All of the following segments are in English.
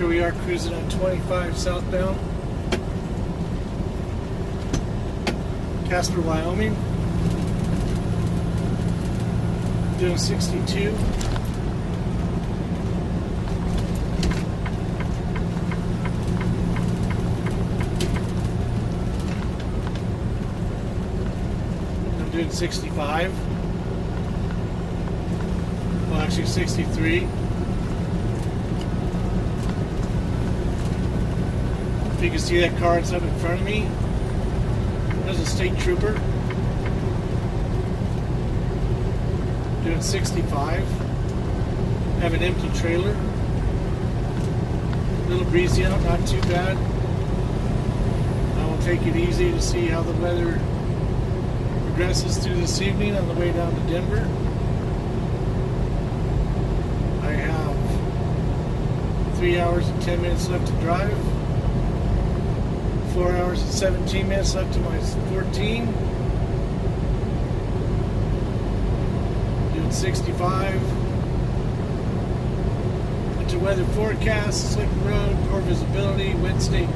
Here we are cruising on 25 southbound. Casper, Wyoming. Doing 62. I'm doing 65. Well, actually 63. If you can see that car that's up in front of me, there's a state trooper. Doing 65. Have an empty trailer. A little breezy out, not too bad. I will take it easy to see how the weather progresses through this evening on the way down to Denver. I have 3 hours and 10 minutes left to drive. 4 hours and 17 minutes left to my 14. Doing 65. Winter weather forecast, slick road, poor visibility, Wednesday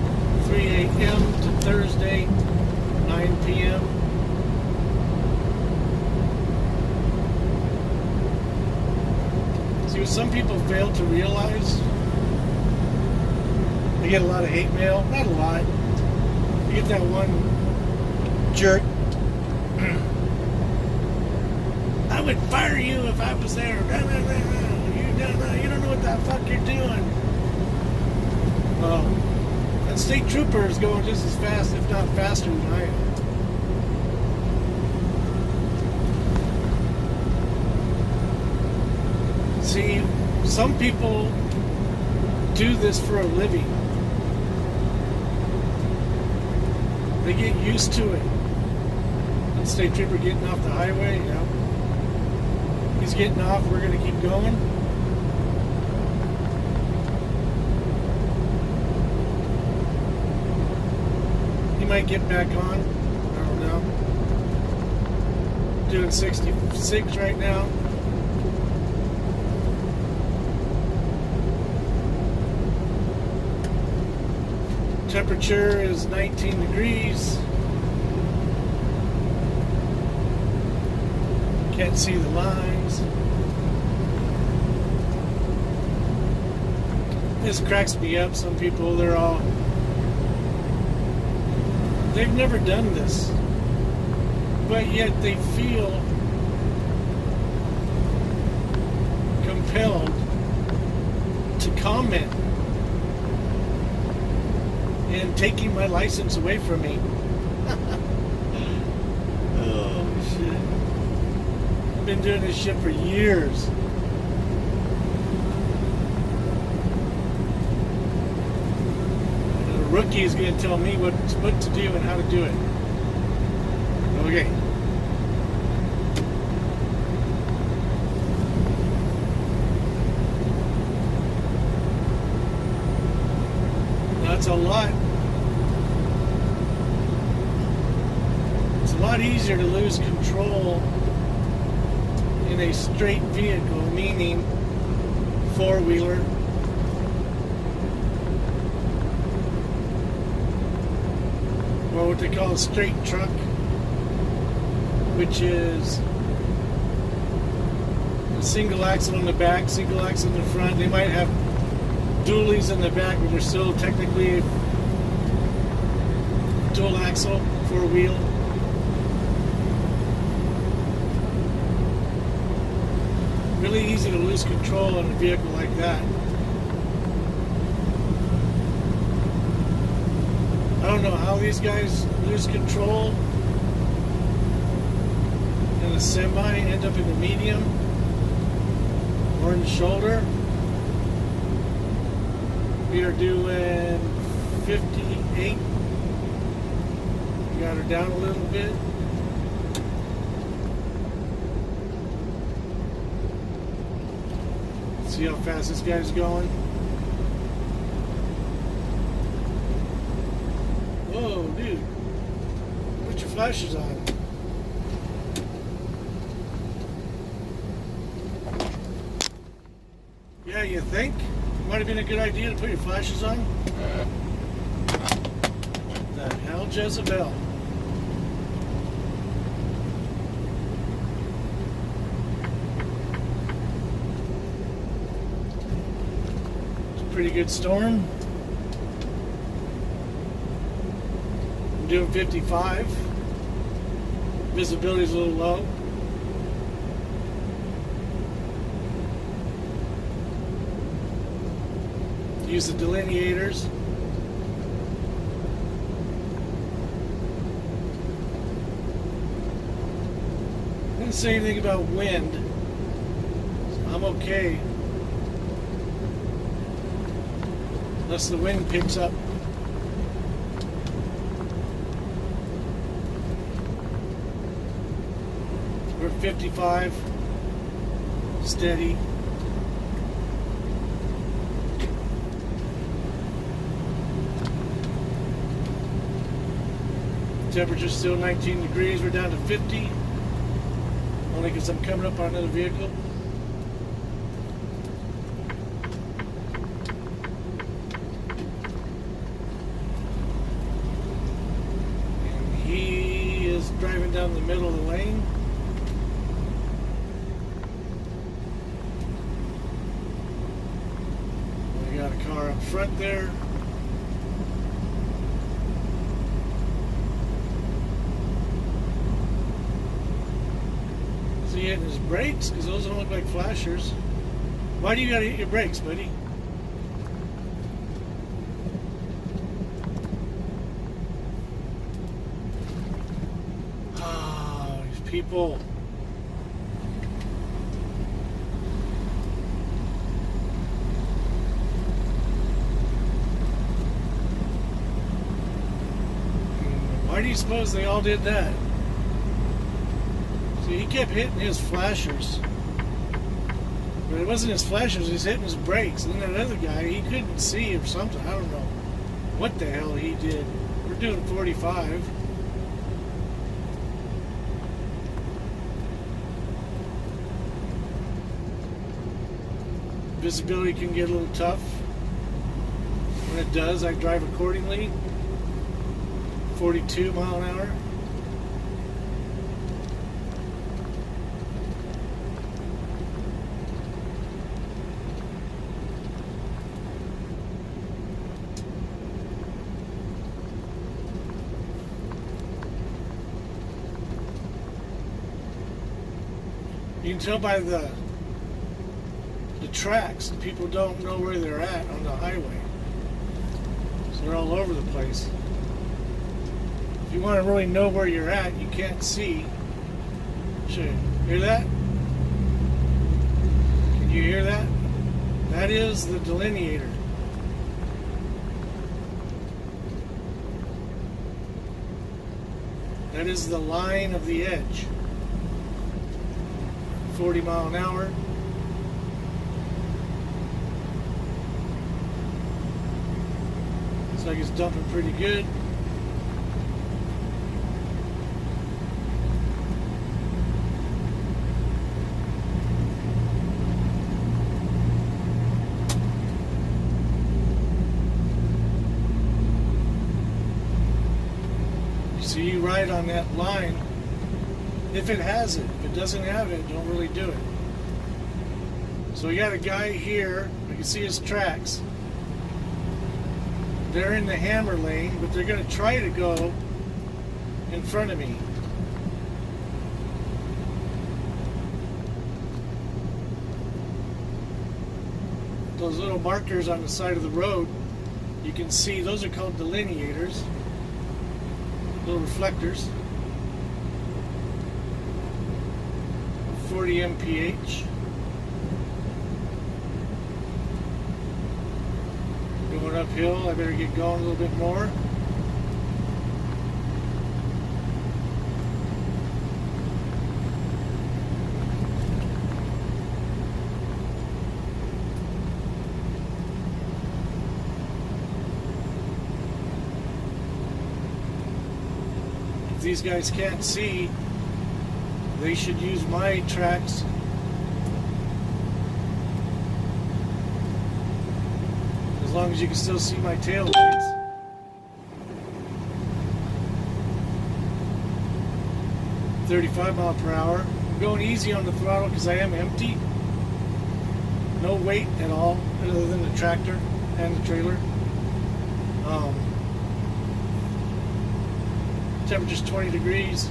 3 a.m. to Thursday 9 p.m. See, what some people fail to realize, they get a lot of hate mail, not a lot. You get that one jerk. I would fire you if I was there. You don't know what the fuck you're doing. Well, that state trooper is going just as fast, if not faster than I am. See, some people do this for a living. They get used to it. The state trooper getting off the highway, yeah. He's getting off, we're going to keep going. He might get back on. I don't know. Doing 66 right now. Temperature is 19 degrees. Can't see the lines. This cracks me up. Some people, they've never done this, but yet they feel compelled to comment and taking my license away from me. Oh shit. I've been doing this shit for years. And a rookie is going to tell me what to do and how to do it. Okay. That's a lot. It's a lot easier to lose control in a straight vehicle, meaning four-wheeler, or what they call a straight truck, which is a single axle in the back, single axle in the front. They might have dualies in the back, but they're still technically dual axle, four wheel. Really easy to lose control on a vehicle like that. I don't know how these guys lose control in a semi, end up in the medium or in the shoulder. We are doing 58. We got her down a little bit. See how fast this guy's going. Whoa, dude. Put your flashers on. Yeah, you think? might have been a good idea to put your flashes on. The hell, Jezebel. It's a pretty good storm. I'm doing 55. Visibility's a little low. Use the delineators. Didn't say anything about wind, so I'm okay. Unless the wind picks up. We're at 55, steady. Temperature's still 19 degrees. We're down to 50. Only because I'm coming up on another vehicle. And he is driving down the middle of the lane. We got a car up front there. Hitting his brakes because those don't look like flashers. Why do you gotta hit your brakes, buddy? Oh, these people. Why do you suppose they all did that? He kept hitting his flashers, but it wasn't his flashers, he was hitting his brakes. And then that other guy, he couldn't see or something. I don't know what the hell he did. We're doing 45. Visibility can get a little tough. When it does, I drive accordingly. 42 mile an hour. You can tell by the tracks. People don't know where they're at on the highway. So they're all over the place. If you want to really know where you're at, you can't see. Hear that? Can you hear that? That is the delineator. That is the line of the edge. 40 mile an hour. Looks like it's dumping pretty good. You see, you ride on that line. If it has it. If it doesn't have it, don't really do it. So we got a guy here. You can see his tracks. They're in the hammer lane, but they're going to try to go in front of me. Those little markers on the side of the road, you can see those are called delineators. Little reflectors. 40 mph. Going uphill, I better get going a little bit more. If these guys can't see, they should use my tracks. long as you can still see my tail lights. $35 mph. I'm going easy on the throttle because I am empty. No weight at all, other than the tractor and the trailer. Temperature's 20 degrees.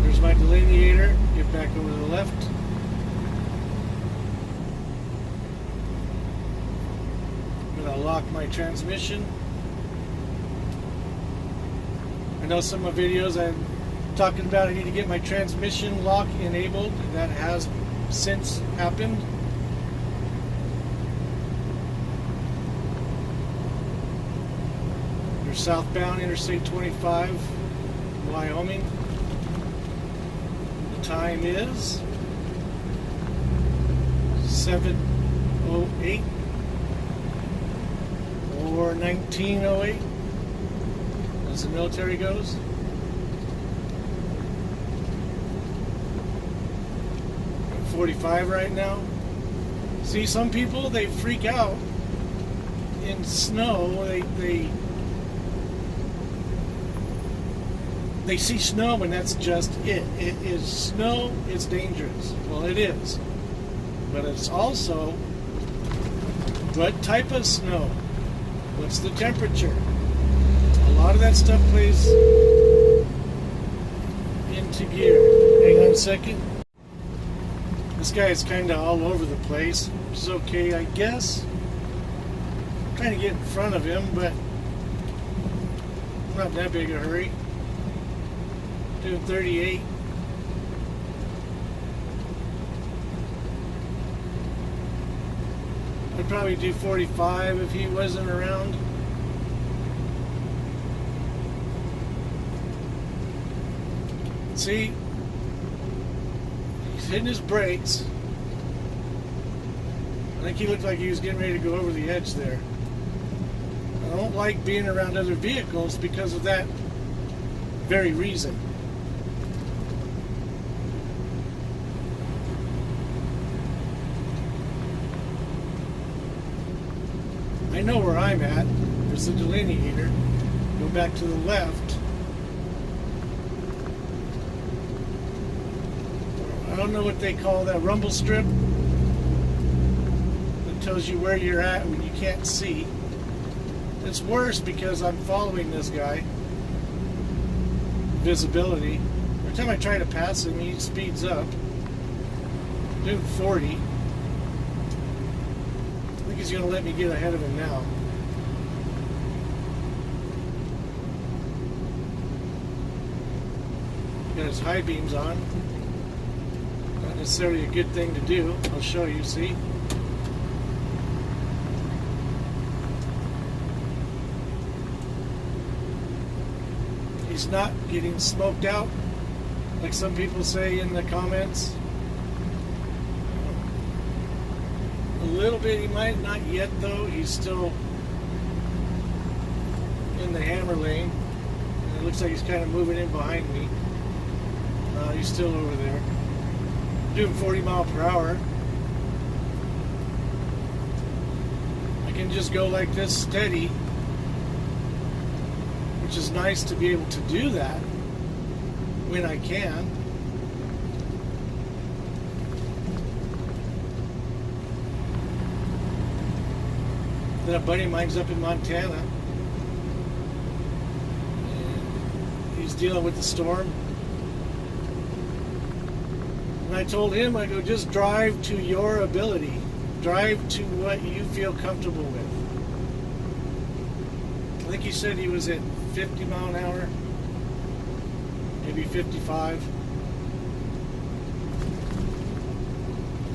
There's my delineator. Get back over to the left. I'm going to lock my transmission. I know some of my videos I'm talking about I need to get my transmission lock enabled. That has since happened. You're southbound Interstate 25, Wyoming. The time is 7:08 or 19:08 as the military goes. 45 right now. See, some people, they freak out in snow. They see snow and that's just it. It is snow, it's dangerous. Well, it is. But it's also what type of snow? What's the temperature? A lot of that stuff plays into gear. Hang on a second. This guy is kind of all over the place, which is okay, I guess. I'm trying to get in front of him, but I'm not in that big a hurry. Doing 38. I'd probably do 45 if he wasn't around. See? Hitting his brakes. I think he looked like he was getting ready to go over the edge there. I don't like being around other vehicles because of that very reason. I know where I'm at. There's the delineator. Go back to the left. I don't know what they call that rumble strip. It tells you where you're at when you can't see. It's worse because I'm following this guy. Visibility. Every time I try to pass him, he speeds up. Doing 40. I think he's going to let me get ahead of him now. Got his high beams on. Not necessarily a good thing to do. I'll show you, see? He's not getting smoked out, like some people say in the comments. A little bit, he might not yet though. He's still in the hammer lane. And it looks like he's kind of moving in behind me. He's still over there. Doing 40 mph. I can just go like this steady, which is nice to be able to do that when I can. Then a buddy of mine's up in Montana. And he's dealing with the storm. And I told him, I go, just drive to your ability. Drive to what you feel comfortable with. I think he said he was at 50 mile an hour, maybe 55.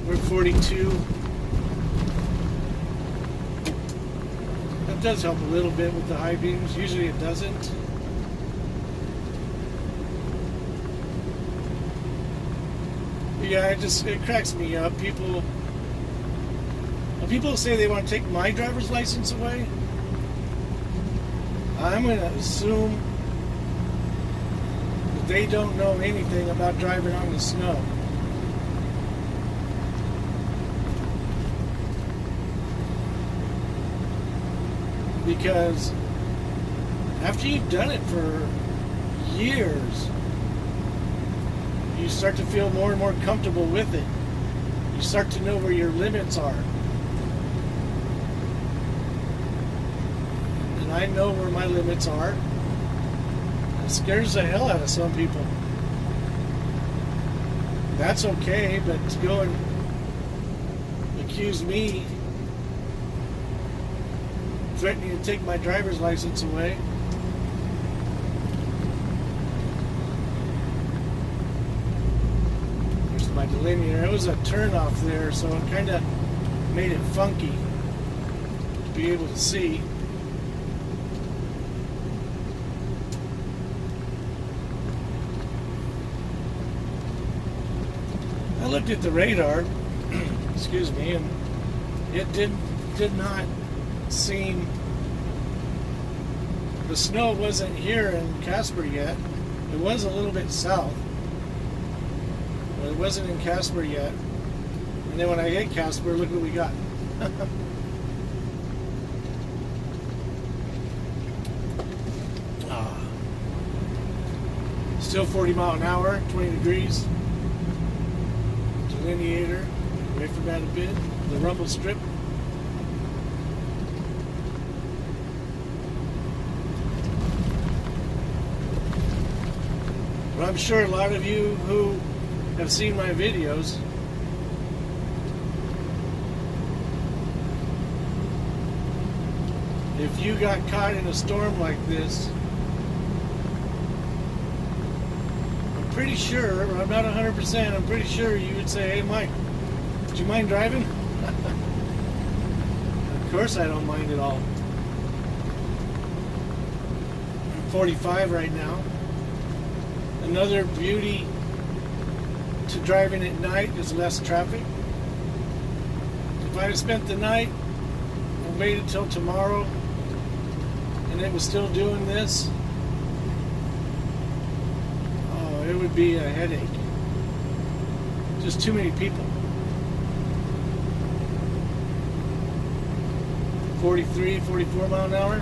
We're 42. That does help a little bit with the high beams. Usually it doesn't. Yeah, it cracks me up. People say they want to take my driver's license away. I'm going to assume that they don't know anything about driving on the snow. Because after you've done it for years, you start to feel more and more comfortable with it. You start to know where your limits are. And I know where my limits are. It scares the hell out of some people. That's okay, but to go and accuse me, threatening to take my driver's license away. Here's my delineator. It was a turnoff there, so it kind of made it funky to be able to see. I looked at the radar, excuse me, and it did not seem, the snow wasn't here in Casper yet. It was a little bit south, but it wasn't in Casper yet. And then when I hit Casper, look what we got. Still 40 mile an hour, 20 degrees. Delineator, wait for that a bit. The rumble strip. But I'm sure a lot of you who have seen my videos if you got caught in a storm like this, I'm pretty sure, I'm not 100%, I'm pretty sure you would say, hey Mike, do you mind driving? Of course I don't mind at all. I'm 45 right now. Another beauty to driving at night is less traffic. If I had spent the night and waited till tomorrow and it was still doing this, oh, it would be a headache. Just too many people. 43, 44 mile an hour.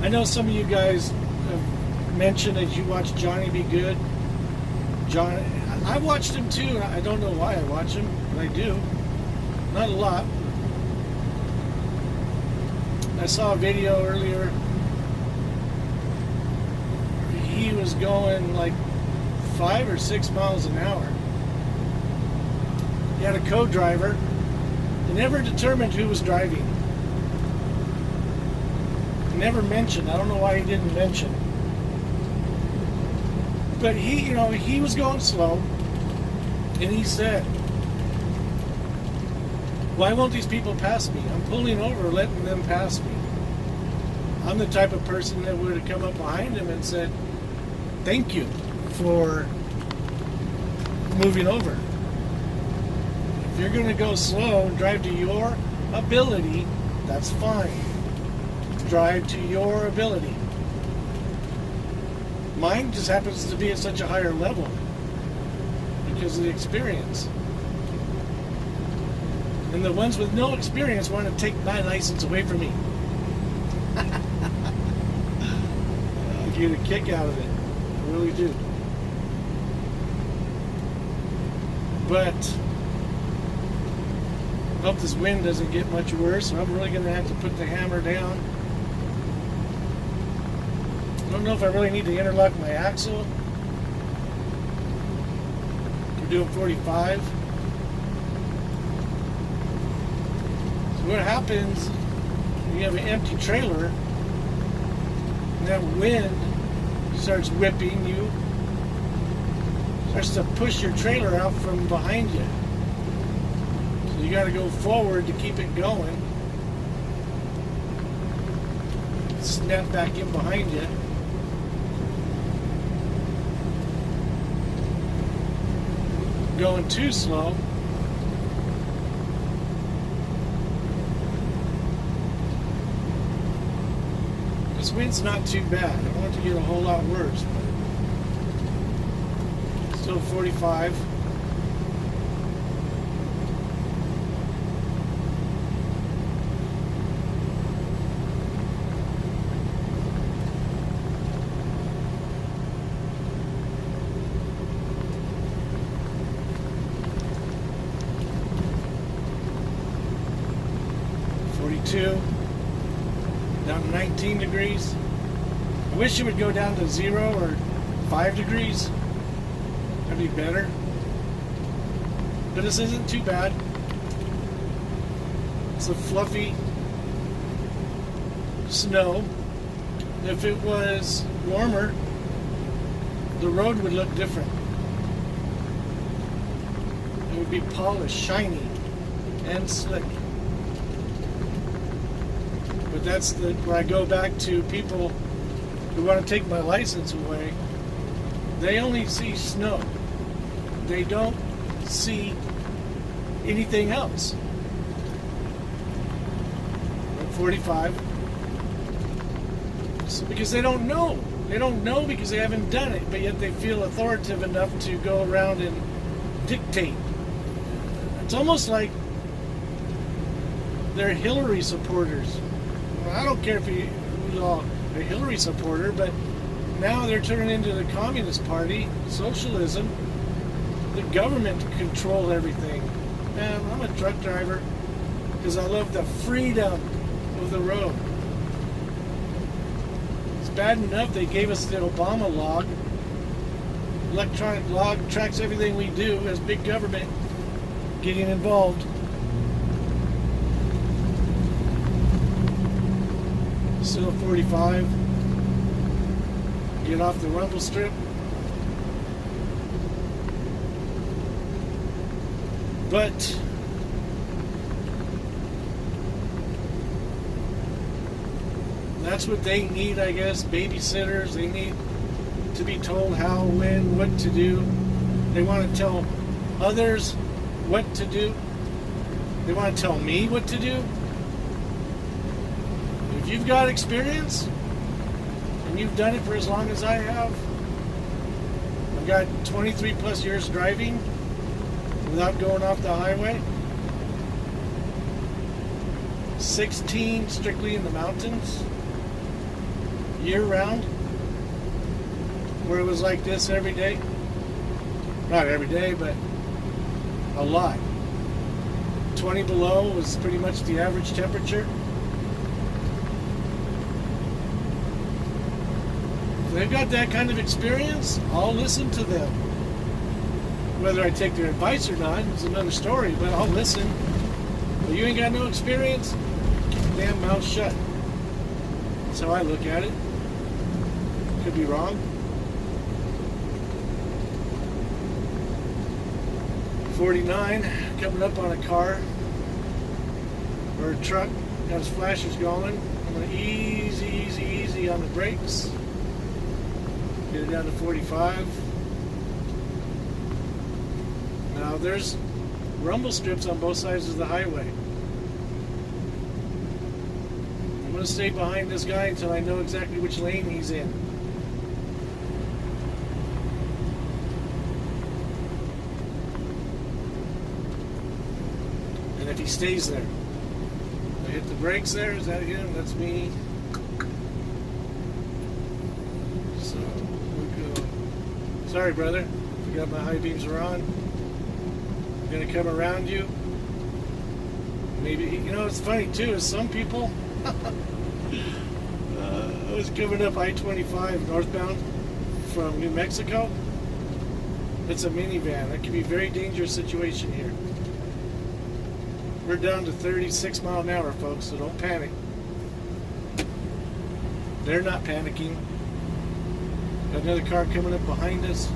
I know some of you guys have mentioned that you watch Johnny Be Good. John, I watched him too. I don't know why I watch him, but I do. Not a lot. I saw a video earlier. He was going like 5 or 6 miles an hour. He had a co-driver. They never determined who was driving. Never mentioned. I don't know why he didn't mention. But he was going slow, and he said, why won't these people pass me? I'm pulling over, letting them pass me. I'm the type of person that would have come up behind him and said, thank you for moving over. If you're going to go slow and drive to your ability, that's fine. Drive to your ability. Mine just happens to be at such a higher level because of the experience. And the ones with no experience want to take my license away from me. I get a kick out of it. I really do. But I hope this wind doesn't get much worse. So I'm really going to have to put the hammer down. I don't know if I really need to interlock my axle. We're doing 45. So what happens when you have an empty trailer and that wind starts whipping you, starts to push your trailer out from behind you. So you got to go forward to keep it going. Snap back in behind you. Going too slow. This wind's not too bad. I want it to get a whole lot worse, but still 45. 22, down to 19 degrees. I wish it would go down to 0 or 5 degrees. That'd be better. But this isn't too bad. It's a fluffy snow. If it was warmer, the road would look different. It would be polished, shiny, and slick. But that's where I go back to people who want to take my license away. They only see snow. They don't see anything else. Like 45. So because they don't know. They don't know because they haven't done it, but yet they feel authoritative enough to go around and dictate. It's almost like they're Hillary supporters. Well, I don't care if who's a Hillary supporter, but now they're turning into the Communist Party, socialism. The government control everything. Man, I'm a truck driver because I love the freedom of the road. It's bad enough they gave us the Obama log. Electronic log tracks everything we do as big government getting involved. Still 45. Get off the rumble strip. But that's what they need, I guess. Babysitters. They need to be told how, when, what to do. They want to tell others what to do. They want to tell me what to do. If you've got experience and you've done it for as long as I have, I've got 23 plus years driving without going off the highway, 16 strictly in the mountains, year round, where it was like this every day. Not every day, but a lot. 20 below was pretty much the average temperature. If they've got that kind of experience, I'll listen to them. Whether I take their advice or not is another story, but I'll listen. But you ain't got no experience, keep your damn mouth shut. That's how I look at it. Could be wrong. 49, coming up on a car or a truck, got his flashers going. I'm going to easy on the brakes. Get it down to 45. Now there's rumble strips on both sides of the highway. I'm going to stay behind this guy until I know exactly which lane he's in. And if he stays there. I hit the brakes there. Is that him? That's me. So we'll go. Sorry, brother. Forgot my high beams are on. I'm going to come around you. Maybe, you know, it's funny too, is some people, I was coming up I-25 northbound from New Mexico. It's a minivan. That can be a very dangerous situation here. We're down to 36 mile an hour, folks, so don't panic. They're not panicking. Got another car coming up behind us.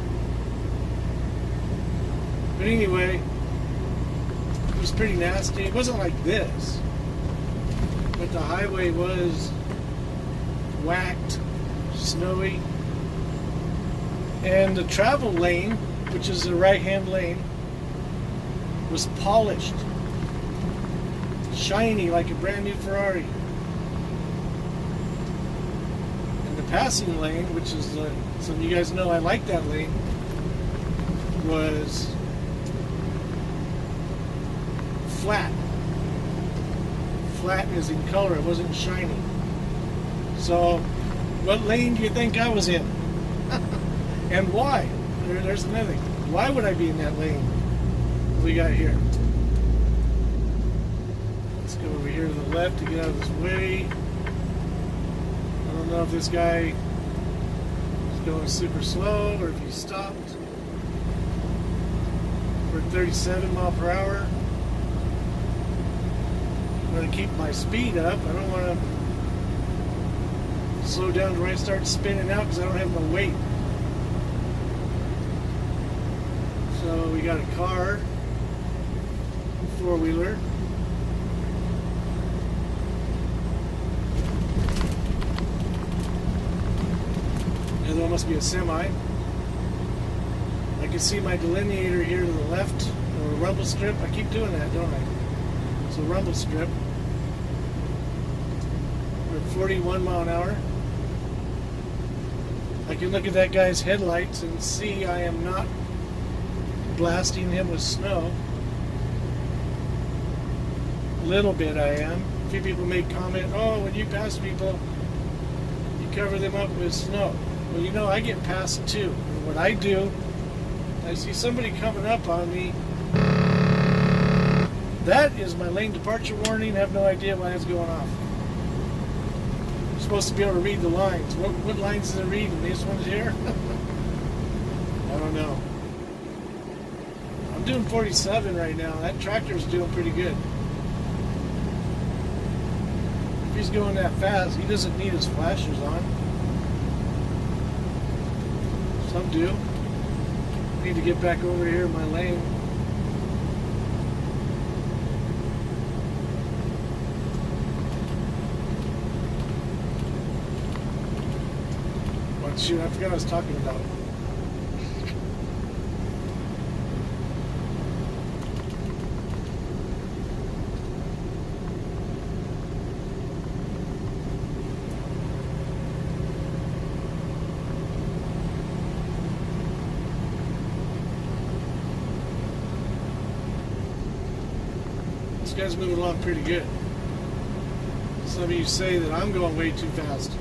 But anyway, it was pretty nasty. It wasn't like this, but the highway was whacked, snowy, and the travel lane, which is the right-hand lane, was polished, shiny like a brand new Ferrari. And the passing lane, which is some of you guys know I like that lane, was flat. Flat as in color, it wasn't shiny. So, what lane do you think I was in? And why? There's another thing. Why would I be in that lane we got here? Let's go over here to the left to get out of his way. I don't know if this guy is going super slow or if he stopped. We're at 37 mile per hour. I'm going to keep my speed up. I don't want to slow down to where I start spinning out because I don't have no weight. So we got a car, four-wheeler. The other one must be a semi. I can see my delineator here to the left, or a rumble strip. I keep doing that, don't I? It's a rumble strip. We're at 41 mile an hour. I can look at that guy's headlights and see I am not blasting him with snow. A little bit I am. A few people make comment, oh, when you pass people, you cover them up with snow. Well, you know, I get passed too. And what I do, I see somebody coming up on me. That is my lane departure warning. I have no idea why it's going off. I'm supposed to be able to read the lines. What lines is it reading? These ones here? I don't know. I'm doing 47 right now. That tractor's doing pretty good. If he's going that fast, he doesn't need his flashers on. Some do. I need to get back over here in my lane. Oh, shoot, I forgot what I was talking about. This guy's moving along pretty good. Some of you say that I'm going way too fast.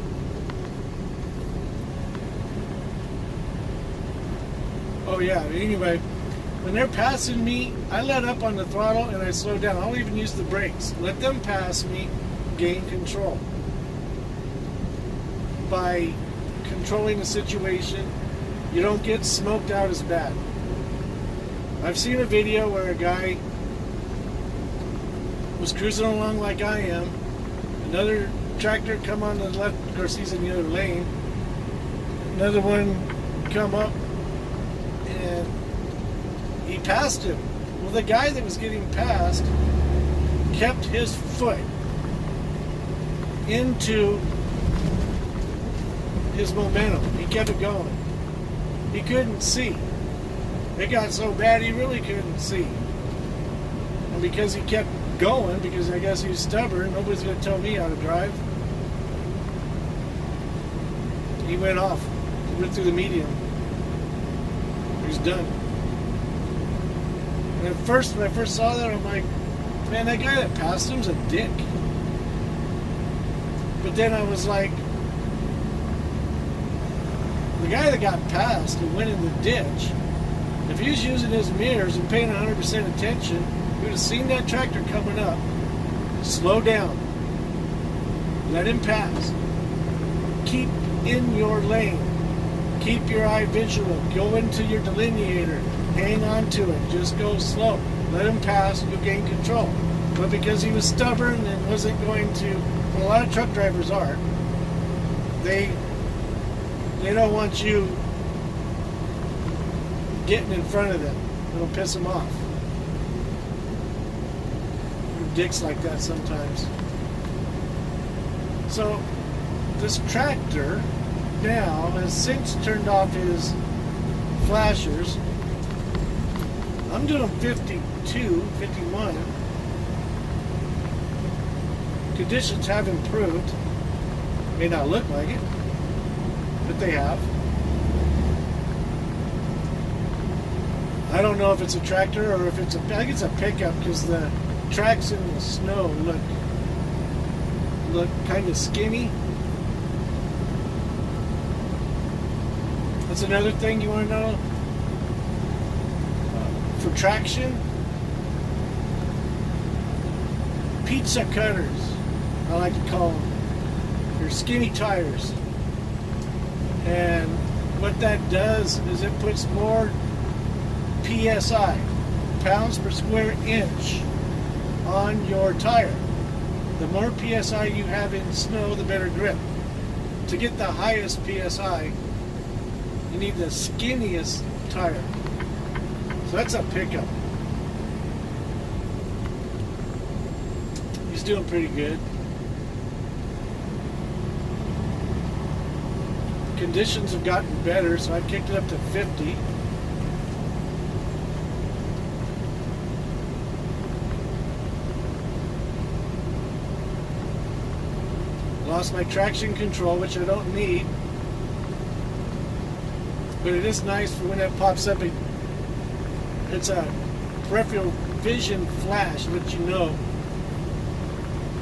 Oh yeah, anyway, when they're passing me, I let up on the throttle and I slow down. I'll even use the brakes. Let them pass me, gain control. By controlling the situation, you don't get smoked out as bad. I've seen a video where a guy was cruising along like I am. Another tractor come on the left, of course he's in the other lane. Another one come up and he passed him. Well, the guy that was getting passed kept his foot into his momentum. He kept it going. He couldn't see. It got so bad he really couldn't see. And because he kept going, because I guess he's stubborn, nobody's going to tell me how to drive. He went off. He went through the median. He's done. And at first, when I first saw that, I'm like, man, that guy that passed him's a dick. But then I was like, the guy that got passed and went in the ditch, if he was using his mirrors and paying 100% attention, he would have seen that tractor coming up. Slow down. Let him pass. Keep in your lane. Keep your eye vigilant. Go into your delineator. Hang on to it. Just go slow. Let him pass. You'll gain control. But because he was stubborn and wasn't going to, well, a lot of truck drivers are, they don't want you getting in front of them. It'll piss them off. Dicks like that sometimes. So this tractor now has since turned off his flashers. I'm doing 52, 51. Conditions have improved. May not look like it, but they have. I don't know if it's a tractor or if it's I think it's a pickup because the tracks in the snow look kind of skinny. That's another thing you want to know. For traction, pizza cutters, I like to call them. They're skinny tires. And what that does is it puts more PSI, pounds per square inch, on your tire. The more PSI you have in snow, the better grip. To get the highest PSI, you need the skinniest tire. So that's a pickup. He's doing pretty good. Conditions have gotten better, so I've kicked it up to 50. Lost my traction control, which I don't need. But it is nice for when that pops up. It's a peripheral vision flash, let you know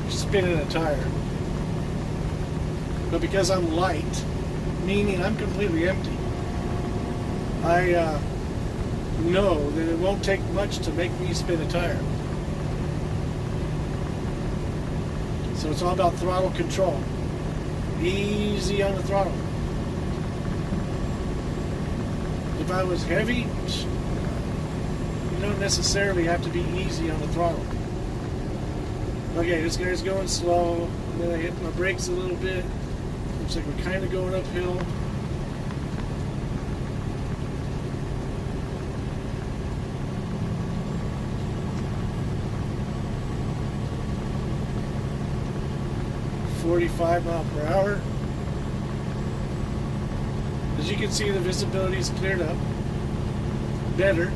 you're spinning a tire. But because I'm light, meaning I'm completely empty, I know that it won't take much to make me spin a tire. So it's all about throttle control. Easy on the throttle. If I was heavy, you don't necessarily have to be easy on the throttle. Okay, this guy's going slow, and then I hit my brakes a little bit. Looks like we're kind of going uphill. mph. As you can see, the visibility is cleared up better.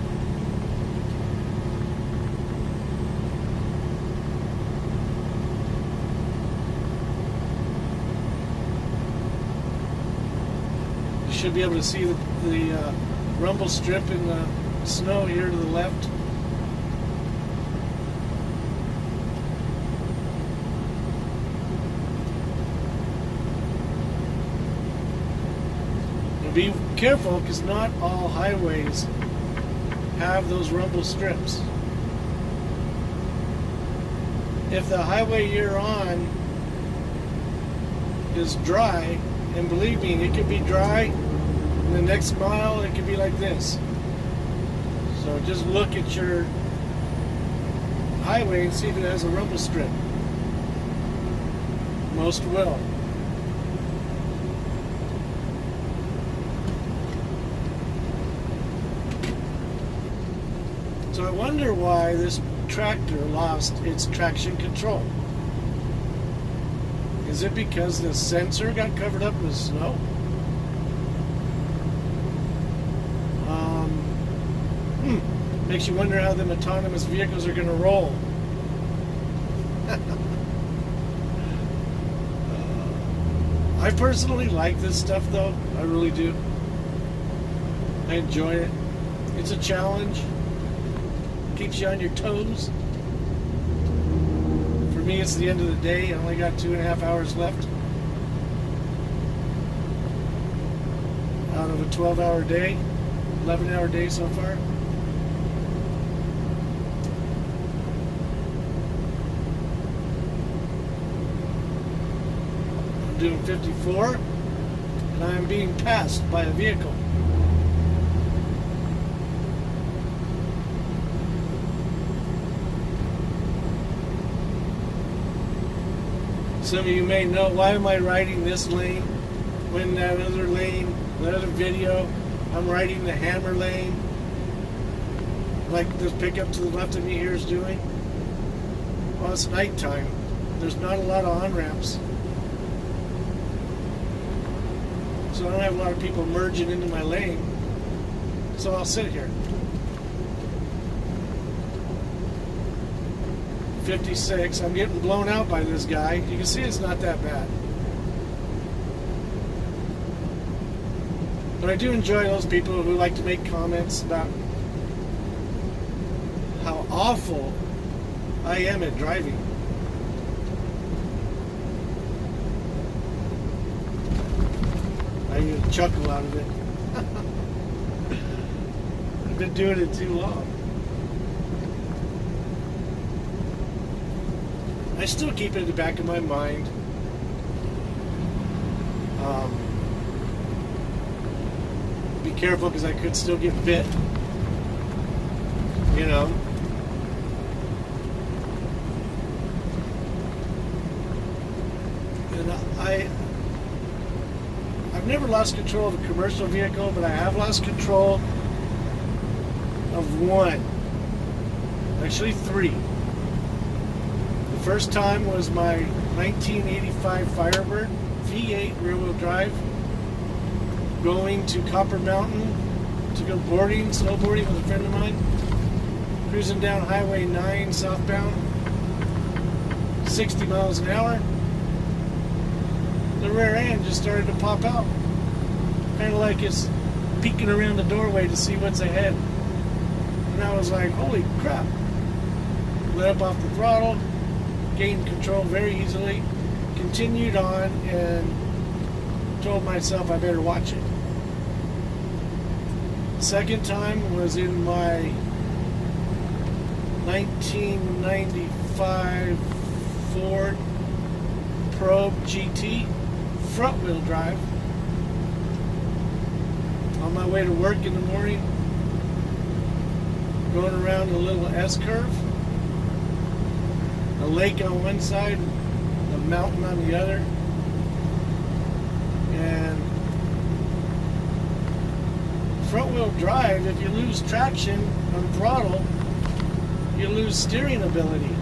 You should be able to see the rumble strip in the snow here to the left. Be careful, because not all highways have those rumble strips. If the highway you're on is dry, and believe me, it could be dry, and the next mile it could be like this. So just look at your highway and see if it has a rumble strip. Most will. So I wonder why this tractor lost its traction control. Is it because the sensor got covered up with snow? Makes you wonder how them autonomous vehicles are going to roll. I personally like this stuff, though. I really do. I enjoy it. It's a challenge. Keeps you on your toes. For me, it's the end of the day. I only got 2.5 hours left out of a 12-hour day, 11-hour day so far. I'm doing 54, and I'm being passed by a vehicle. Some of you may know, why am I riding this lane when that other lane, that other video, I'm riding the hammer lane, like this pickup to the left of me here is doing? Well, it's nighttime. There's not a lot of on-ramps. So I don't have a lot of people merging into my lane. So I'll sit here. 56. I'm getting blown out by this guy. You can see it's not that bad. But I do enjoy those people who like to make comments about how awful I am at driving. I get a chuckle out of it. I've been doing it too long. I still keep it in the back of my mind. Be careful because I could still get bit. You know. And I've never lost control of a commercial vehicle, but I have lost control of one. Actually, three. The first time was my 1985 Firebird V8 rear-wheel drive, going to Copper Mountain to go boarding, snowboarding with a friend of mine, cruising down Highway 9 southbound, 60 miles an hour. The rear end just started to pop out, kind of like it's peeking around the doorway to see what's ahead. And I was like, holy crap. Let up off the throttle, gained control very easily, continued on, and told myself I better watch it. Second time was in my 1995 Ford Probe GT front wheel drive, on my way to work in the morning, going around a little S-curve, a lake on one side, a mountain on the other, and front wheel drive, if you lose traction on throttle, you lose steering ability.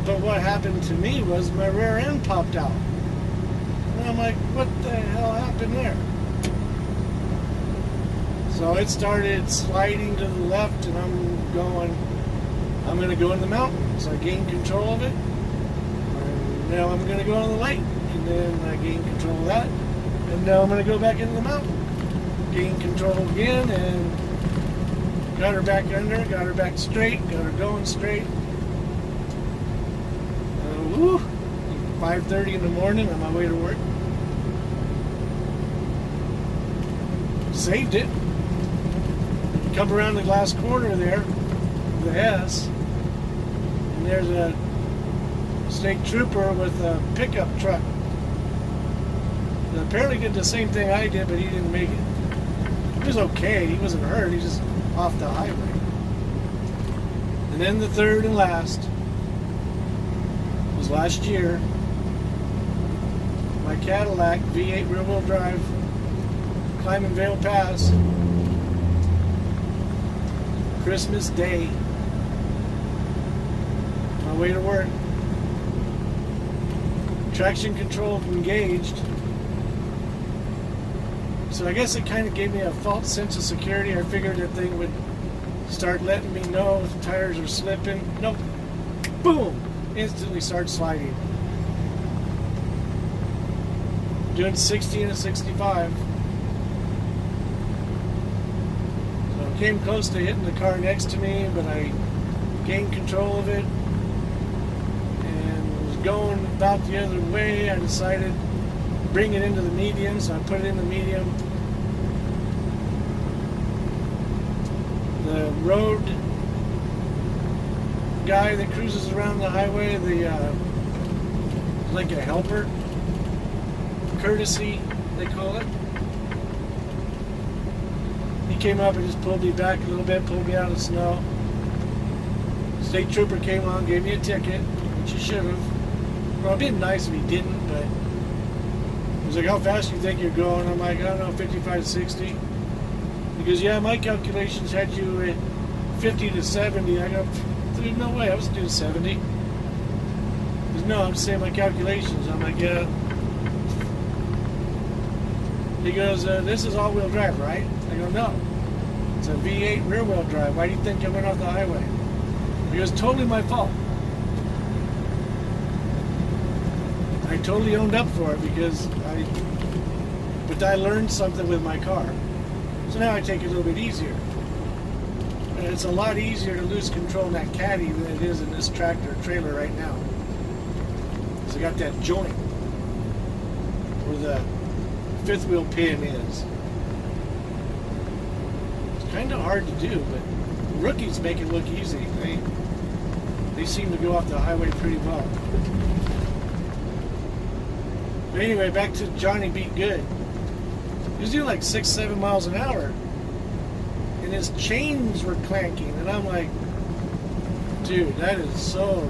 But what happened to me was my rear end popped out. And I'm like, what the hell happened there? So it started sliding to the left, and I'm going to go in the mountain. So I gained control of it. And now I'm going to go on the lake. And then I gained control of that. And now I'm going to go back into the mountain. Gained control again, and got her back under, got her back straight, got her going straight. 5:30 in the morning on my way to work. Saved it. Come around the last corner there, the S, and there's a state trooper with a pickup truck. That apparently did the same thing I did, but he didn't make it. He was okay. He wasn't hurt. He was just off the highway. And then the third and last was last year. My Cadillac V8 rear-wheel drive, climbing Vale Pass, Christmas Day, my way to work. Traction control engaged. So I guess it kind of gave me a false sense of security. I figured that thing would start letting me know if the tires are slipping. Nope. Boom! Instantly start sliding. Doing 60 and a 65. So I came close to hitting the car next to me, but I gained control of it and was going about the other way. I decided to bring it into the medium, so I put it in the medium. The road guy that cruises around the highway, like a helper, courtesy, they call it. He came up and just pulled me back a little bit, pulled me out of the snow. State trooper came on, gave me a ticket, which he should have. Well, it'd been nice if he didn't, but he was like, how fast do you think you're going? I'm like, I don't know, 55, 60. He goes, yeah, my calculations had you at 50 to 70. I go, there's no way, I was doing 70. He goes, no, I'm just saying my calculations. I'm like, yeah. He goes, this is all-wheel drive, right? I go, no. It's a V8 rear-wheel drive. Why do you think I went off the highway? He goes, totally my fault. I totally owned up for it because I learned something with my car. So now I take it a little bit easier. And it's a lot easier to lose control in that caddy than it is in this tractor trailer right now. Because I got that joint where the fifth wheel pin is. It's kind of hard to do, but rookies make it look easy. They seem to go off the highway pretty well. But anyway, back to Johnny Be Good. He was doing like 6-7 miles an hour, and his chains were clanking, and I'm like, dude, that is so...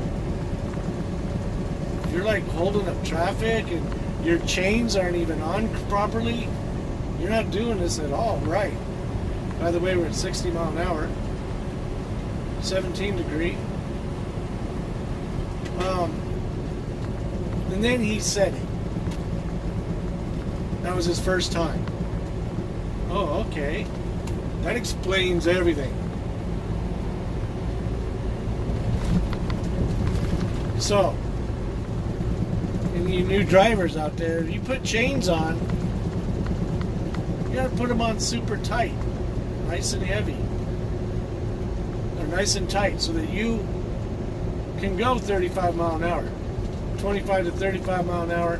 If you're like holding up traffic and your chains aren't even on properly, you're not doing this at all right. By the way, we're at 60 mile an hour, 17 degree. And then he said it. That was his first time. Oh, okay. That explains everything. So, any new drivers out there, if you put chains on, you gotta put them on super tight, nice and heavy. They're nice and tight so that you can go 35 mile an hour, 25 to 35 mile an hour.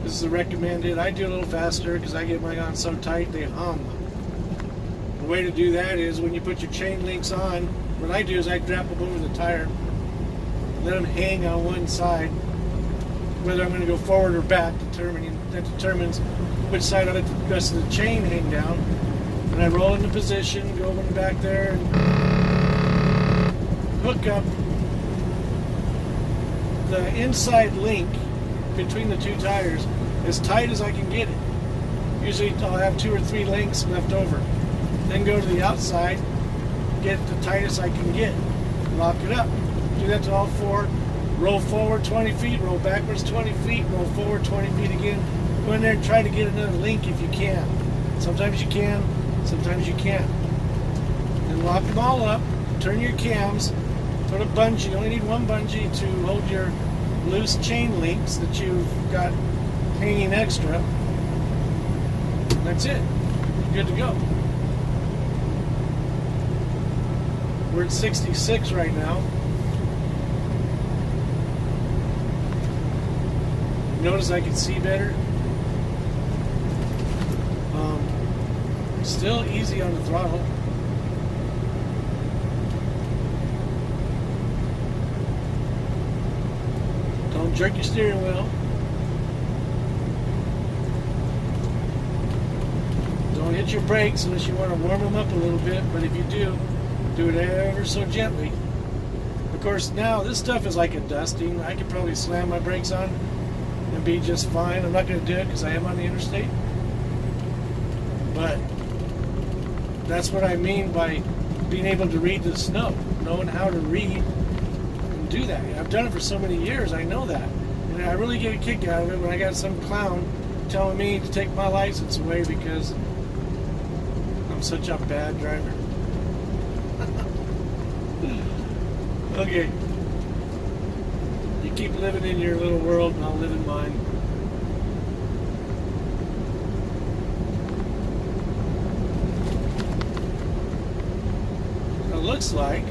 This is the recommended. I do a little faster because I get mine on so tight they hum. The way to do that is when you put your chain links on, what I do is I drop them over the tire, let them hang on one side. Whether I'm going to go forward or back, that determines which side I let the rest of the chain hang down. And I roll into position, go over the back there, and hook up the inside link between the two tires as tight as I can get it. Usually I'll have 2 or 3 links left over. Then go to the outside, get the tightest I can get, lock it up. Do that to all 4. Roll forward 20 feet, roll backwards 20 feet, roll forward 20 feet again. Go in there and try to get another link if you can. Sometimes you can, sometimes you can't. Then lock them all up, turn your cams, put a bungee, you only need one bungee to hold your loose chain links that you've got hanging extra. That's it. You're good to go. We're at 66 right now. Notice I can see better. Still easy on the throttle. Don't jerk your steering wheel. Don't hit your brakes unless you want to warm them up a little bit, but if you do, do it ever so gently. Of course, now this stuff is like a dusting. I could probably slam my brakes on and be just fine. I'm not going to do it because I am on the interstate. But that's what I mean by being able to read the snow, knowing how to read and do that. I've done it for so many years, I know that. And I really get a kick out of it when I got some clown telling me to take my license away because I'm such a bad driver. Okay. You keep living in your little world and I'll live in mine. It looks like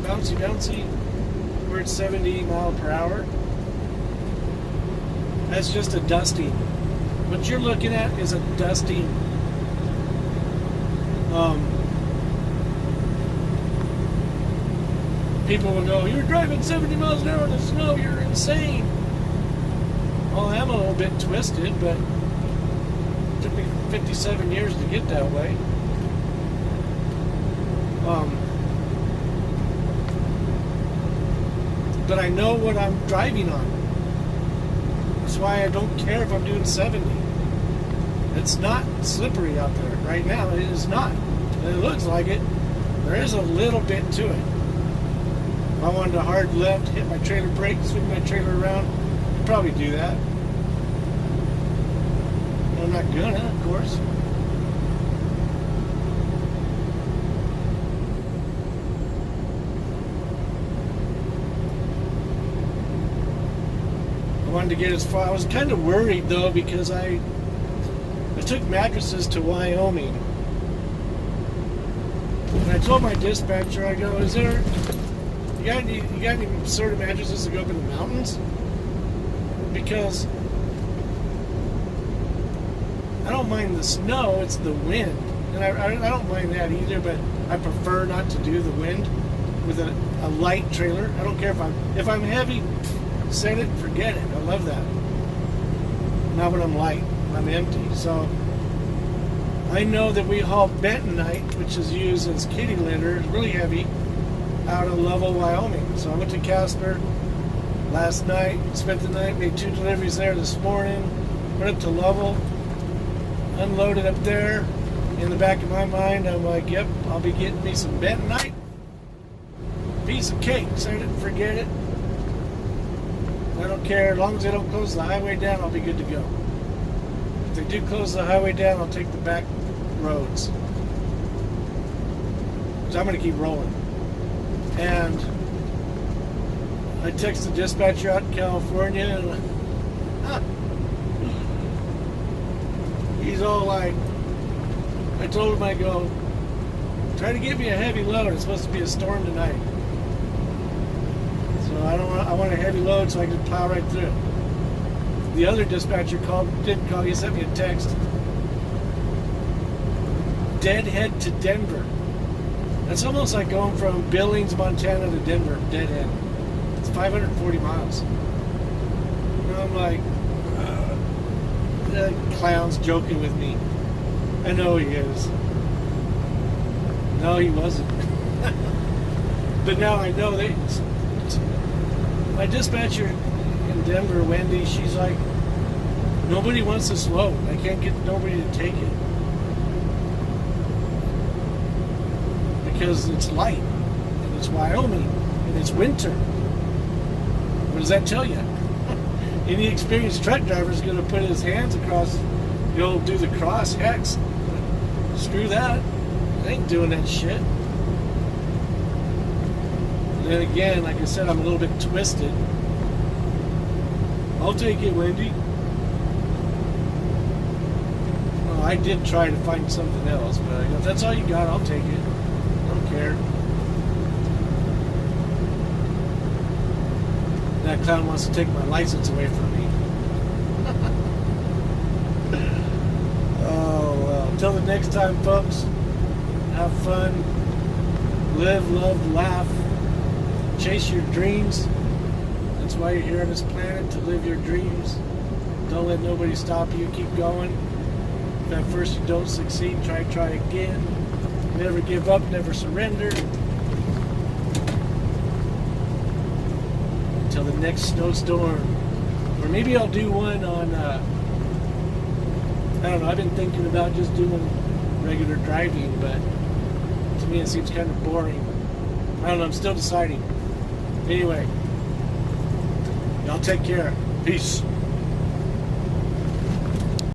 bouncy bouncy. We're at 70 mile per hour. That's just a dusting. What you're looking at is a dusting. People will go, "You're driving 70 miles an hour in the snow, you're insane." Well, I am a little bit twisted, but it took me 57 years to get that way. But I know what I'm driving on. That's why I don't care if I'm doing 70. It's not slippery out there right now. It is not. It looks like it. There is a little bit to it. If I wanted to hard left, hit my trailer brake, swing my trailer around, I'd probably do that. I'm not gonna, of course. I wanted to get as far. I was kind of worried though because I took mattresses to Wyoming, and I told my dispatcher, I go, "Is there you got any sort of mattresses to go up in the mountains? Because I don't mind the snow, it's the wind. And I don't mind that either, but I prefer not to do the wind with a light trailer. I don't care if I'm heavy, set it, forget it. I love that. Not when I'm light, when I'm empty. So I know that we haul bentonite, which is used as kitty litter, it's really heavy, out of Lovell, Wyoming. So I went to Casper last night, spent the night, made 2 deliveries there this morning, went up to Lovell, unloaded up there. In the back of my mind, I'm like, yep, I'll be getting me some bentonite. Piece of cake, set it, forget it. I don't care, as long as they don't close the highway down, I'll be good to go. If they do close the highway down, I'll take the back roads. So I'm going to keep rolling. And I texted the dispatcher out in California, and he's all like, I told him, I go, try to get me a heavy load. It's supposed to be a storm tonight. So I want a heavy load so I can plow right through. The other dispatcher didn't call, he sent me a text. Deadhead to Denver. That's almost like going from Billings, Montana to Denver, Deadhead. It's 540 miles. And I'm like, that clown's joking with me. I know he is. No, he wasn't. But now I know my dispatcher in Denver, Wendy, she's like, nobody wants this load. I can't get nobody to take it. Because it's light, and it's Wyoming, and it's winter. What does that tell you? Any experienced truck driver is going to put his hands across, do the cross X. Screw that. I ain't doing that shit. And then again, like I said, I'm a little bit twisted. I'll take it, Wendy. Well, I did try to find something else, but if that's all you got, I'll take it. I don't care. That clown wants to take my license away from me. Oh, well. Until the next time, folks, have fun, live, love, laugh, chase your dreams. That's why you're here on this planet, to live your dreams. Don't let nobody stop you. Keep going. If at first you don't succeed, try again. Never give up, never surrender. Until the next snowstorm. Or maybe I'll do one on, I don't know, I've been thinking about just doing regular driving, but to me it seems kind of boring. I don't know, I'm still deciding. Anyway, y'all take care. Peace.